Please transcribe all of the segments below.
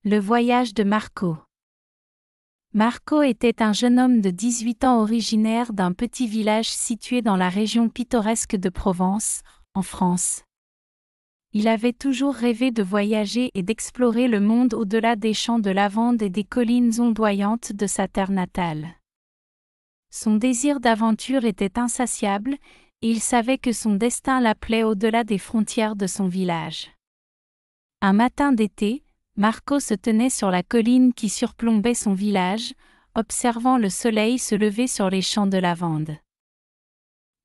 Le voyage de Marco. Marco était un jeune homme de 18 ans originaire d'un petit village situé dans la région pittoresque de Provence, en France. Il avait toujours rêvé de voyager et d'explorer le monde au-delà des champs de lavande et des collines ondoyantes de sa terre natale. Son désir d'aventure était insatiable, et il savait que son destin l'appelait au-delà des frontières de son village. Un matin d'été, Marco se tenait sur la colline qui surplombait son village, observant le soleil se lever sur les champs de lavande.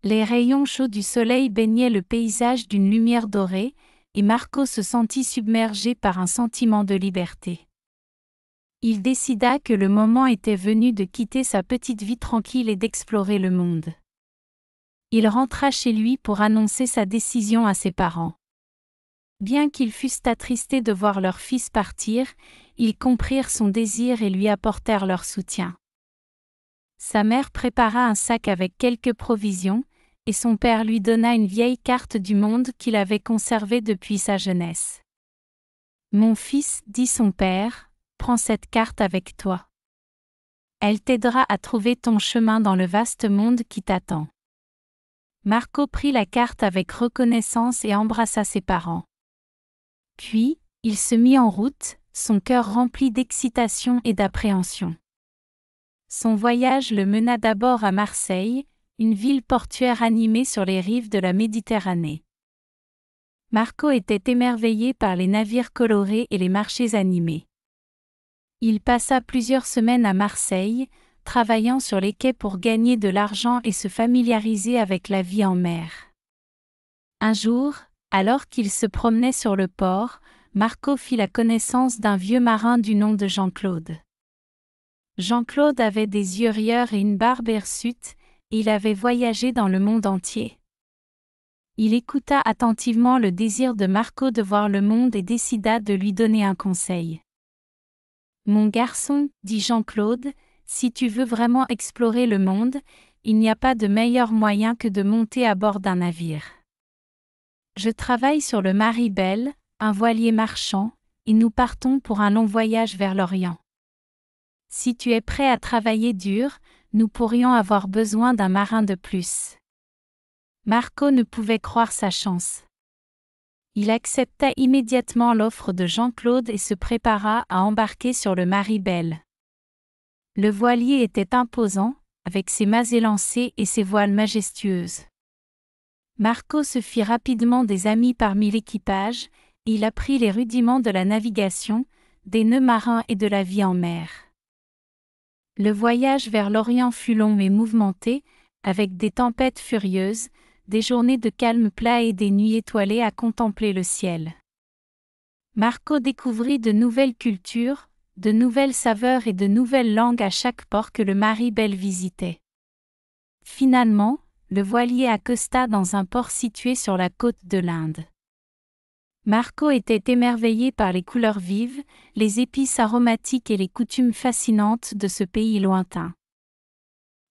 Les rayons chauds du soleil baignaient le paysage d'une lumière dorée, et Marco se sentit submergé par un sentiment de liberté. Il décida que le moment était venu de quitter sa petite vie tranquille et d'explorer le monde. Il rentra chez lui pour annoncer sa décision à ses parents. Bien qu'ils fussent attristés de voir leur fils partir, ils comprirent son désir et lui apportèrent leur soutien. Sa mère prépara un sac avec quelques provisions, et son père lui donna une vieille carte du monde qu'il avait conservée depuis sa jeunesse. « Mon fils, dit son père, prends cette carte avec toi. Elle t'aidera à trouver ton chemin dans le vaste monde qui t'attend. » Marco prit la carte avec reconnaissance et embrassa ses parents. Puis, il se mit en route, son cœur rempli d'excitation et d'appréhension. Son voyage le mena d'abord à Marseille, une ville portuaire animée sur les rives de la Méditerranée. Marco était émerveillé par les navires colorés et les marchés animés. Il passa plusieurs semaines à Marseille, travaillant sur les quais pour gagner de l'argent et se familiariser avec la vie en mer. Un jour, alors qu'il se promenait sur le port, Marco fit la connaissance d'un vieux marin du nom de Jean-Claude. Jean-Claude avait des yeux rieurs et une barbe hirsute, et il avait voyagé dans le monde entier. Il écouta attentivement le désir de Marco de voir le monde et décida de lui donner un conseil. « Mon garçon, dit Jean-Claude, si tu veux vraiment explorer le monde, il n'y a pas de meilleur moyen que de monter à bord d'un navire. Je travaille sur le Maribel, un voilier marchand, et nous partons pour un long voyage vers l'Orient. Si tu es prêt à travailler dur, nous pourrions avoir besoin d'un marin de plus. » Marco ne pouvait croire sa chance. Il accepta immédiatement l'offre de Jean-Claude et se prépara à embarquer sur le Maribel. Le voilier était imposant, avec ses mâts élancés et ses voiles majestueuses. Marco se fit rapidement des amis parmi l'équipage, et il apprit les rudiments de la navigation, des nœuds marins et de la vie en mer. Le voyage vers l'Orient fut long et mouvementé, avec des tempêtes furieuses, des journées de calme plat et des nuits étoilées à contempler le ciel. Marco découvrit de nouvelles cultures, de nouvelles saveurs et de nouvelles langues à chaque port que le Maribel visitait. Finalement, le voilier accosta dans un port situé sur la côte de l'Inde. Marco était émerveillé par les couleurs vives, les épices aromatiques et les coutumes fascinantes de ce pays lointain.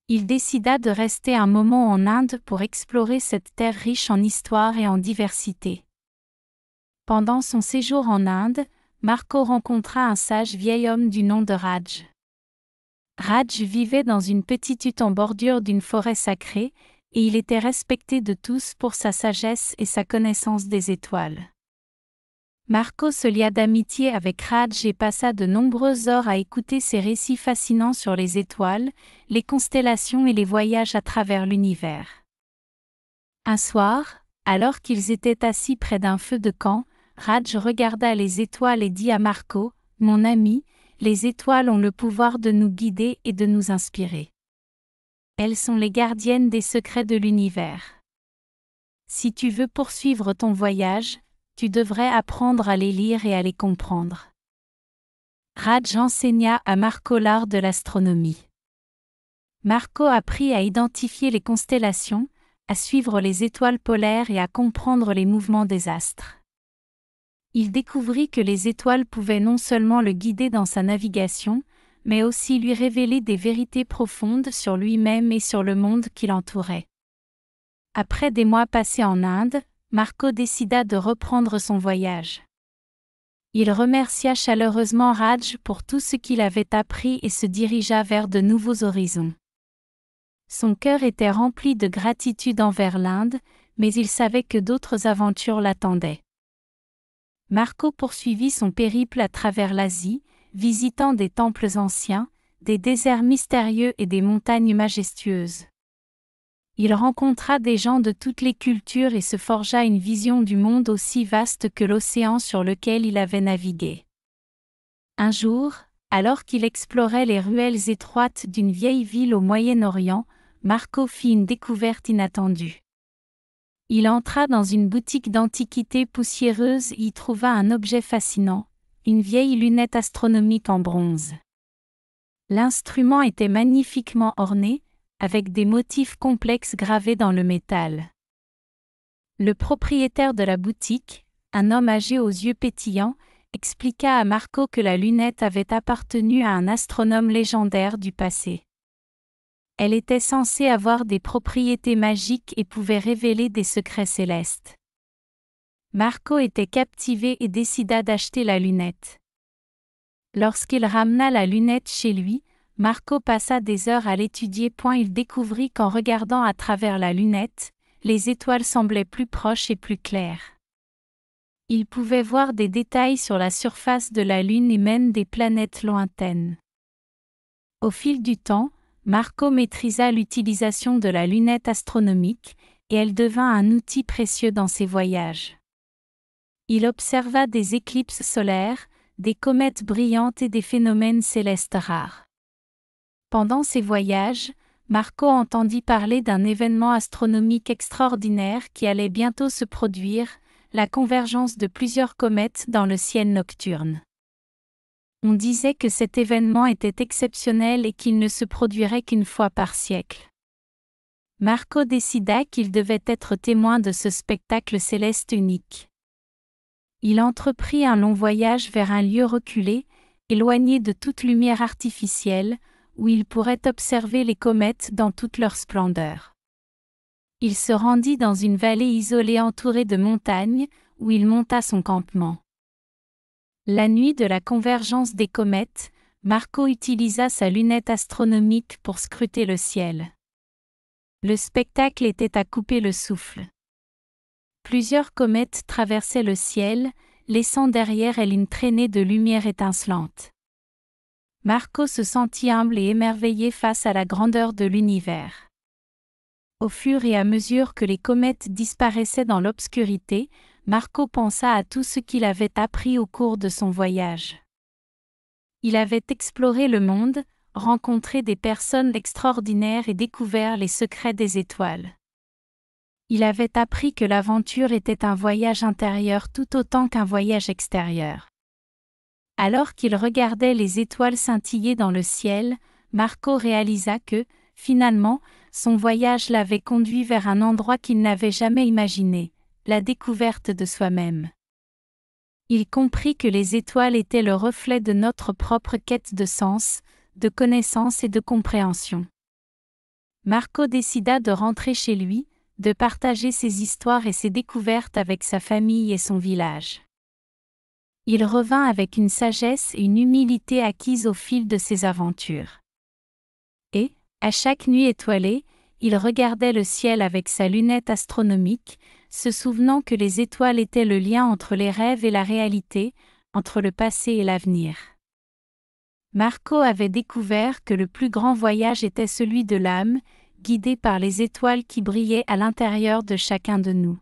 Il décida de rester un moment en Inde pour explorer cette terre riche en histoire et en diversité. Pendant son séjour en Inde, Marco rencontra un sage vieil homme du nom de Raj. Raj vivait dans une petite hutte en bordure d'une forêt sacrée, et il était respecté de tous pour sa sagesse et sa connaissance des étoiles. Marco se lia d'amitié avec Raj et passa de nombreuses heures à écouter ses récits fascinants sur les étoiles, les constellations et les voyages à travers l'univers. Un soir, alors qu'ils étaient assis près d'un feu de camp, Raj regarda les étoiles et dit à Marco, « Mon ami, les étoiles ont le pouvoir de nous guider et de nous inspirer. Elles sont les gardiennes des secrets de l'univers. Si tu veux poursuivre ton voyage, tu devrais apprendre à les lire et à les comprendre. » Raj enseigna à Marco l'art de l'astronomie. Marco apprit à identifier les constellations, à suivre les étoiles polaires et à comprendre les mouvements des astres. Il découvrit que les étoiles pouvaient non seulement le guider dans sa navigation, mais aussi lui révéler des vérités profondes sur lui-même et sur le monde qui l'entourait. Après des mois passés en Inde, Marco décida de reprendre son voyage. Il remercia chaleureusement Raj pour tout ce qu'il avait appris et se dirigea vers de nouveaux horizons. Son cœur était rempli de gratitude envers l'Inde, mais il savait que d'autres aventures l'attendaient. Marco poursuivit son périple à travers l'Asie, visitant des temples anciens, des déserts mystérieux et des montagnes majestueuses. Il rencontra des gens de toutes les cultures et se forgea une vision du monde aussi vaste que l'océan sur lequel il avait navigué. Un jour, alors qu'il explorait les ruelles étroites d'une vieille ville au Moyen-Orient, Marco fit une découverte inattendue. Il entra dans une boutique d'antiquités poussiéreuse et y trouva un objet fascinant, une vieille lunette astronomique en bronze. L'instrument était magnifiquement orné, avec des motifs complexes gravés dans le métal. Le propriétaire de la boutique, un homme âgé aux yeux pétillants, expliqua à Marco que la lunette avait appartenu à un astronome légendaire du passé. Elle était censée avoir des propriétés magiques et pouvait révéler des secrets célestes. Marco était captivé et décida d'acheter la lunette. Lorsqu'il ramena la lunette chez lui, Marco passa des heures à l'étudier. Il découvrit qu'en regardant à travers la lunette, les étoiles semblaient plus proches et plus claires. Il pouvait voir des détails sur la surface de la Lune et même des planètes lointaines. Au fil du temps, Marco maîtrisa l'utilisation de la lunette astronomique, et elle devint un outil précieux dans ses voyages. Il observa des éclipses solaires, des comètes brillantes et des phénomènes célestes rares. Pendant ses voyages, Marco entendit parler d'un événement astronomique extraordinaire qui allait bientôt se produire, la convergence de plusieurs comètes dans le ciel nocturne. On disait que cet événement était exceptionnel et qu'il ne se produirait qu'une fois par siècle. Marco décida qu'il devait être témoin de ce spectacle céleste unique. Il entreprit un long voyage vers un lieu reculé, éloigné de toute lumière artificielle, où il pourrait observer les comètes dans toute leur splendeur. Il se rendit dans une vallée isolée entourée de montagnes, où il monta son campement. La nuit de la convergence des comètes, Marco utilisa sa lunette astronomique pour scruter le ciel. Le spectacle était à couper le souffle. Plusieurs comètes traversaient le ciel, laissant derrière elles une traînée de lumière étincelante. Marco se sentit humble et émerveillé face à la grandeur de l'univers. Au fur et à mesure que les comètes disparaissaient dans l'obscurité, Marco pensa à tout ce qu'il avait appris au cours de son voyage. Il avait exploré le monde, rencontré des personnes extraordinaires et découvert les secrets des étoiles. Il avait appris que l'aventure était un voyage intérieur tout autant qu'un voyage extérieur. Alors qu'il regardait les étoiles scintiller dans le ciel, Marco réalisa que, finalement, son voyage l'avait conduit vers un endroit qu'il n'avait jamais imaginé, la découverte de soi-même. Il comprit que les étoiles étaient le reflet de notre propre quête de sens, de connaissance et de compréhension. Marco décida de rentrer chez lui, de partager ses histoires et ses découvertes avec sa famille et son village. Il revint avec une sagesse et une humilité acquises au fil de ses aventures. Et, à chaque nuit étoilée, il regardait le ciel avec sa lunette astronomique, se souvenant que les étoiles étaient le lien entre les rêves et la réalité, entre le passé et l'avenir. Marco avait découvert que le plus grand voyage était celui de l'âme, guidé par les étoiles qui brillaient à l'intérieur de chacun de nous.